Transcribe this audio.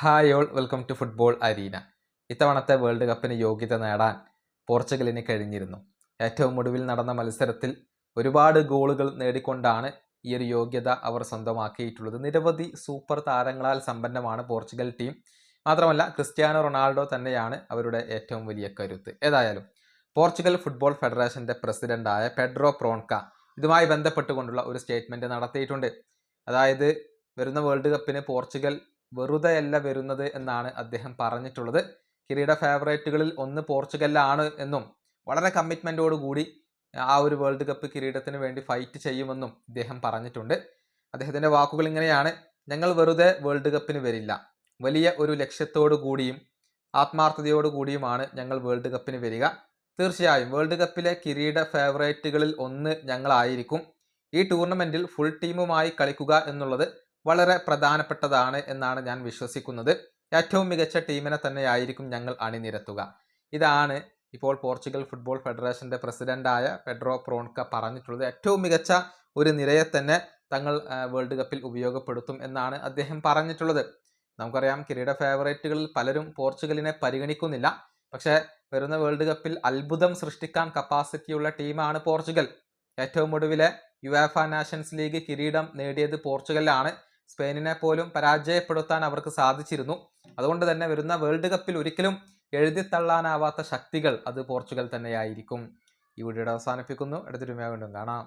Hi all, welcome to football arena. ഇത്തവണത്തെ world കപ്പിന് യോഗ്യത നേടാൻ പോർച്ചുഗലിന് കഴിഞ്ഞിരുന്നു. ഏറ്റവും ഒടുവിൽ നടന്ന മത്സരത്തിൽ ഒരുപാട് ഗോളുകൾ നേടിക്കൊണ്ടാണ് ഈ ഒരു യോഗ്യത അവർ സ്വന്തമാക്കിയിട്ടുള്ളത്. നിരവധി സൂപ്പർ താരങ്ങളാൽ സമ്പന്നമാണ് പോർച്ചുഗൽ ടീം. മാത്രമല്ല, ക്രിസ്ത്യാനോ റൊണാൾഡോ തന്നെയാണ് അവരുടെ ഏറ്റവും വലിയ കരുത്ത്. ഏതായാലും പോർച്ചുഗൽ ഫുട്ബോൾ ഫെഡറേഷൻ്റെ പ്രസിഡന്റായ പെഡ്രോ പ്രോൺക ഇതുമായി ബന്ധപ്പെട്ടുകൊണ്ടുള്ള ഒരു സ്റ്റേറ്റ്മെൻറ്റ് നടത്തിയിട്ടുണ്ട്. അതായത്, വരുന്ന വേൾഡ് കപ്പിന് പോർച്ചുഗൽ വെറുതെയല്ല വരുന്നത് എന്നാണ് അദ്ദേഹം പറഞ്ഞിട്ടുള്ളത്. കിരീട ഫേവറേറ്റുകളിൽ ഒന്ന് പോർച്ചുഗലാണ് എന്നും വളരെ കമ്മിറ്റ്മെൻറ്റോട് കൂടി ആ ഒരു വേൾഡ് കപ്പ് കിരീടത്തിന് വേണ്ടി ഫൈറ്റ് ചെയ്യുമെന്നും അദ്ദേഹം പറഞ്ഞിട്ടുണ്ട്. അദ്ദേഹത്തിൻ്റെ വാക്കുകൾ ഇങ്ങനെയാണ്: ഞങ്ങൾ വെറുതെ വേൾഡ് കപ്പിന് വരില്ല. വലിയ ഒരു ലക്ഷ്യത്തോടു കൂടിയും ആത്മാർത്ഥതയോടു കൂടിയുമാണ് ഞങ്ങൾ വേൾഡ് കപ്പിന് വരിക. തീർച്ചയായും വേൾഡ് കപ്പിലെ കിരീട ഫേവറേറ്റുകളിൽ ഒന്ന് ഞങ്ങളായിരിക്കും. ഈ ടൂർണമെൻറ്റിൽ ഫുൾ ടീമുമായി കളിക്കുക എന്നുള്ളത് വളരെ പ്രധാനപ്പെട്ടതാണ് എന്നാണ് ഞാൻ വിശ്വസിക്കുന്നത്. ഏറ്റവും മികച്ച ടീമിനെ തന്നെയായിരിക്കും ഞങ്ങൾ അണിനിരത്തുക. ഇതാണ് ഇപ്പോൾ പോർച്ചുഗൽ ഫുട്ബോൾ ഫെഡറേഷൻ്റെ പ്രസിഡന്റായ പെഡ്രോ പ്രോൺക പറഞ്ഞിട്ടുള്ളത്. ഏറ്റവും മികച്ച ഒരു നിരയെ തന്നെ തങ്ങൾ വേൾഡ് കപ്പിൽ ഉപയോഗപ്പെടുത്തും എന്നാണ് അദ്ദേഹം പറഞ്ഞിട്ടുള്ളത്. നമുക്കറിയാം, കിരീട ഫേവറേറ്റുകളിൽ പലരും പോർച്ചുഗലിനെ പരിഗണിക്കുന്നില്ല. പക്ഷേ വരുന്ന വേൾഡ് കപ്പിൽ അത്ഭുതം സൃഷ്ടിക്കാൻ കപ്പാസിറ്റിയുള്ള ടീമാണ് പോർച്ചുഗൽ. ഏറ്റവും ഒടുവിലെ യുവേഫ നാഷൻസ് ലീഗ് കിരീടം നേടിയത് പോർച്ചുഗലാണ്. സ്പെയിനിനെ പോലും പരാജയപ്പെടുത്താൻ അവർക്ക് സാധിച്ചിരുന്നു. അതുകൊണ്ട് തന്നെ വരുന്ന വേൾഡ് കപ്പിൽ ഒരിക്കലും എഴുതിത്തള്ളാനാവാത്ത ശക്തികൾ അത് പോർച്ചുഗൽ തന്നെയായിരിക്കും. ഈ വീഡിയോ അവസാനിപ്പിക്കുന്നു. അടുത്തൊരു വീണ്ടും കാണാം.